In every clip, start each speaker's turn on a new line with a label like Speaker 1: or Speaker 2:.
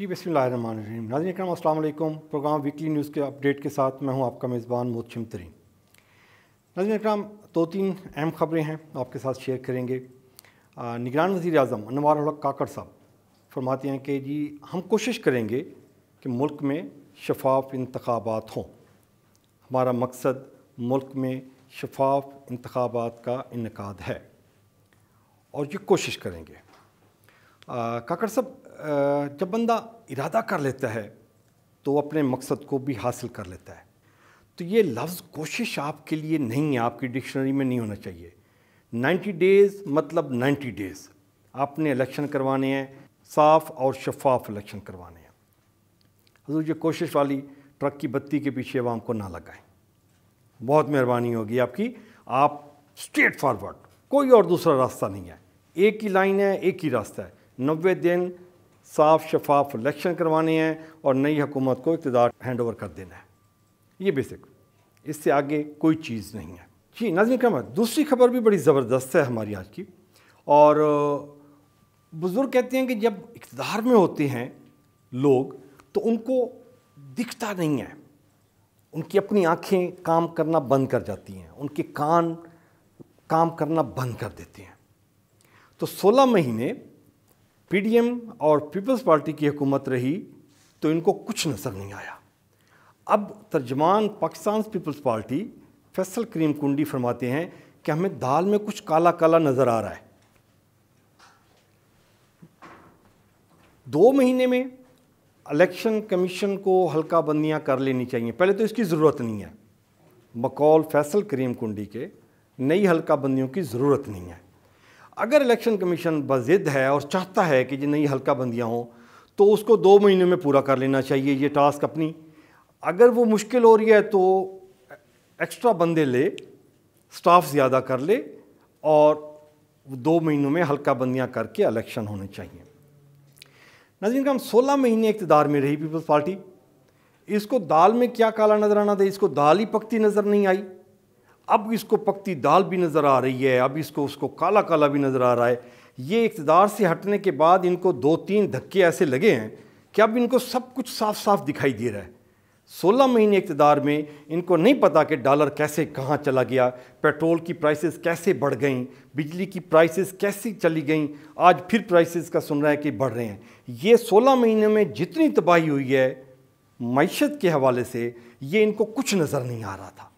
Speaker 1: جی बिस्मिल्लाहिर्रहमानिर्रहीम। नाज़रीन इकराम अस्सलाम वालेकुम। प्रोग्राम वीकली न्यूज़ के अपडेट के साथ मैं हूं आपका मेज़बान मोहतशिम तरीन। नाज़रीन इकराम, दो तीन अहम ख़बरें हैं आपके साथ शेयर करेंगे। निगरान वज़ीर आज़म अनवार उल हक काकड़ साहब फरमाते हैं कि जी हम कोशिश करेंगे कि मुल्क में शफाफ इंतखाबात हों। हमारा मकसद मुल्क में शफाफ इंतखाबात का इनेकाद है और ये कोशिश करेंगे। काकड़ साहब, जब बंदा इरादा कर लेता है तो अपने मकसद को भी हासिल कर लेता है। तो ये लफ्ज़ कोशिश आपके लिए नहीं है, आपकी डिक्शनरी में नहीं होना चाहिए। 90 डेज़ मतलब 90 डेज़ आपने इलेक्शन करवाने हैं, साफ़ और शफाफ इलेक्शन करवाने हैं। हुज़ूर ये कोशिश वाली ट्रक की बत्ती के पीछे अवाम को ना लगाएं, बहुत मेहरबानी होगी आपकी। आप स्ट्रेट फॉरवर्ड, कोई और दूसरा रास्ता नहीं है, एक ही लाइन है, एक ही रास्ता है। 90 दिन साफ़ शफाफ इलेक्शन करवाने हैं और नई हुकूमत को इक़्तिदार हैंड ओवर कर देना है। ये बेसिक, इससे आगे कोई चीज़ नहीं है। जी नाज़रीन इकराम, दूसरी खबर भी बड़ी ज़बरदस्त है हमारी आज की। और बुज़ुर्ग कहते हैं कि जब इक़्तिदार में होते हैं लोग तो उनको दिखता नहीं है, उनकी अपनी आँखें काम करना बंद कर जाती हैं, उनके कान काम करना बंद कर देते हैं। तो 16 महीने पीडीएम और पीपल्स पार्टी की हुकूमत रही तो इनको कुछ नज़र नहीं आया। अब तर्जमान पाकिस्तान पीपल्स पार्टी फैसल करीम कुंडी फरमाते हैं कि हमें दाल में कुछ काला काला नज़र आ रहा है। 2 महीने में इलेक्शन कमीशन को हल्का बंदियाँ कर लेनी चाहिए, पहले तो इसकी ज़रूरत नहीं है। बकौल फैसल करीम कुंडी के नई हल्का बंदियों की ज़रूरत नहीं है। अगर इलेक्शन कमीशन बज़िद है और चाहता है कि जो नई हल्का बंदियाँ हों तो उसको 2 महीने में पूरा कर लेना चाहिए ये टास्क अपनी। अगर वो मुश्किल हो रही है तो एक्स्ट्रा बंदे ले, स्टाफ ज़्यादा कर ले और 2 महीनों में हल्का बंदियाँ करके इलेक्शन होने चाहिए। नाज़रीन, हम 16 महीने इक़्तिदार में रही पीपल्स पार्टी। इसको दाल में क्या काला नज़र आना था, इसको दाल ही पकती नज़र नहीं आई। अब इसको पकती दाल भी नज़र आ रही है, अब इसको उसको काला काला भी नज़र आ रहा है। ये इक़्तिदार से हटने के बाद इनको 2-3 धक्के ऐसे लगे हैं कि अब इनको सब कुछ साफ साफ दिखाई दे रहा है। 16 महीने इक़्तिदार में इनको नहीं पता कि डॉलर कैसे कहाँ चला गया, पेट्रोल की प्राइसेस कैसे बढ़ गईं, बिजली की प्राइसेस कैसे चली गईं, आज फिर प्राइसेस का सुन रहा है कि बढ़ रहे हैं। ये 16 महीने में जितनी तबाही हुई है मईशत के हवाले से, ये इनको कुछ नज़र नहीं आ रहा था।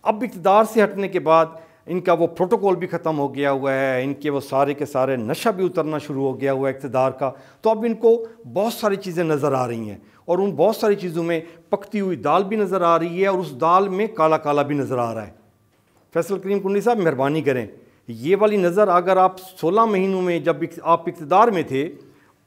Speaker 1: अब इक़्तिदार से हटने के बाद इनका वो प्रोटोकॉल भी ख़त्म हो गया हुआ है, इनके वो सारे के सारे नशा भी उतरना शुरू हो गया हुआ है इक़्तिदार का। तो अब इनको बहुत सारी चीज़ें नज़र आ रही हैं और उन बहुत सारी चीज़ों में पकती हुई दाल भी नज़र आ रही है और उस दाल में काला काला भी नज़र आ रहा है। फैसल करीम कुंडी साहब मेहरबानी करें, ये वाली नज़र अगर आप 16 महीनों में जब आप इक़्तिदार में थे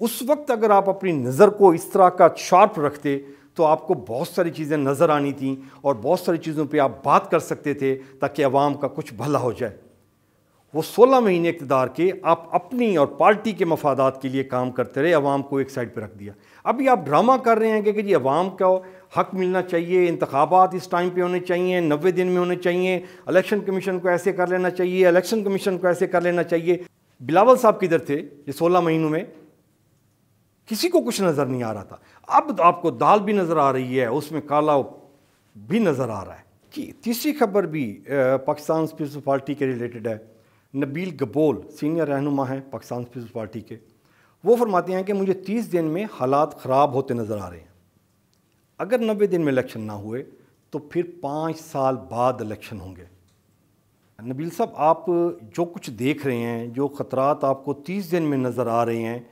Speaker 1: उस वक्त अगर आप अपनी नज़र को इस तरह का शार्प रखते तो आपको बहुत सारी चीज़ें नज़र आनी थी और बहुत सारी चीज़ों पे आप बात कर सकते थे ताकि अवाम का कुछ भला हो जाए। वो 16 महीने इक़्तिदार के आप अपनी और पार्टी के मफादात के लिए काम करते रहे, अवाम को एक साइड पर रख दिया। अभी आप ड्रामा कर रहे हैं कि जी अवाम को हक मिलना चाहिए, इंतखाबात इस टाइम पे होने चाहिए, 90 दिन में होने चाहिए, इलेक्शन कमीशन को ऐसे कर लेना चाहिए, इलेक्शन कमीशन को ऐसे कर लेना चाहिए। बिलावल साहब किधर थे ये 16 महीनों में? किसी को कुछ नज़र नहीं आ रहा था। अब आपको दाल भी नज़र आ रही है, उसमें काला भी नज़र आ रहा है। कि तीसरी खबर भी पाकिस्तान पीपल्स पार्टी के रिलेटेड है। नबील गबोल सीनियर रहनुमा हैं पाकिस्तान पीपल्स पार्टी के, वो फरमाते हैं कि मुझे 30 दिन में हालात ख़राब होते नज़र आ रहे हैं। अगर 90 दिन में इलेक्शन ना हुए तो फिर 5 साल बाद इलेक्शन होंगे। नबील साहब, आप जो कुछ देख रहे हैं, जो ख़तरात आपको 30 दिन में नज़र आ रहे हैं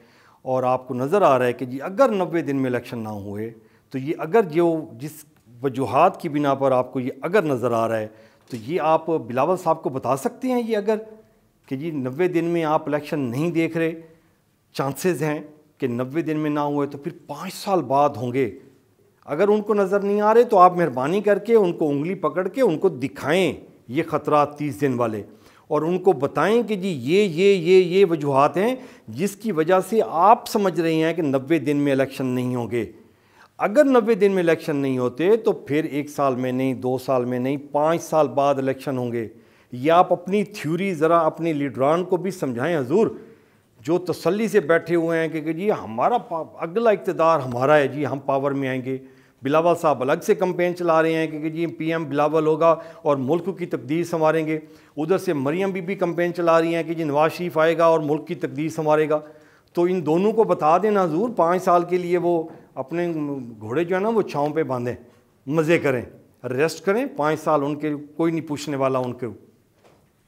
Speaker 1: और आपको नज़र आ रहा है कि जी अगर 90 दिन में इलेक्शन ना हुए तो ये अगर जो जिस वजूहात की बिना पर आपको ये अगर नज़र आ रहा है तो ये आप बिलावल साहब को बता सकते हैं ये अगर कि जी 90 दिन में आप इलेक्शन नहीं देख रहे, चांसेस हैं कि 90 दिन में ना हुए तो फिर 5 साल बाद होंगे। अगर उनको नज़र नहीं आ रहे तो आप मेहरबानी करके उनको उंगली पकड़ के उनको दिखाएं ये ख़तरात 30 दिन वाले और उनको बताएं कि जी ये वजूहात हैं जिसकी वजह से आप समझ रहे हैं कि 90 दिन में इलेक्शन नहीं होंगे। अगर 90 दिन में इलेक्शन नहीं होते तो फिर 1 साल में नहीं, 2 साल में नहीं, 5 साल बाद इलेक्शन होंगे। ये आप अपनी थ्योरी ज़रा अपने लीडरान को भी समझाएं हुजूर جو تسلی سے بیٹھے ہوئے ہیں کہ جی ہمارا اگلا اقتدار ہمارا ہے، جی ہم پاور میں آئیں گے. بلاول صاحب الگ سے کمپین چلا رہے ہیں کہ جی پی ایم بلاول ہوگا اور ملک کی تقدیر سنواریں گے. ادھر سے مریم بی بی کمپین چلا رہی ہیں کہ جی نواز شریف آئے گا اور ملک کی تقدیر سنوارے گا. تو ان دونوں کو بتا دینا حضور 5 سال کے لیے وہ اپنے گھوڑے جو ہے نا وہ چھاؤں پہ باندھیں، مزے کریں، ریسٹ کریں 5 سال، ان کے کوئی نہیں پوچھنے والا ان کے.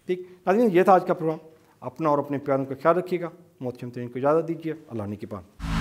Speaker 1: ٹھیک ناظرین، یہ تھا آج کا پروگرام. اپنا اور اپنے پیاروں کا خیال رکھیے گا. محترم ترین کو اجازت دیجیے. اللہ نے کی پان.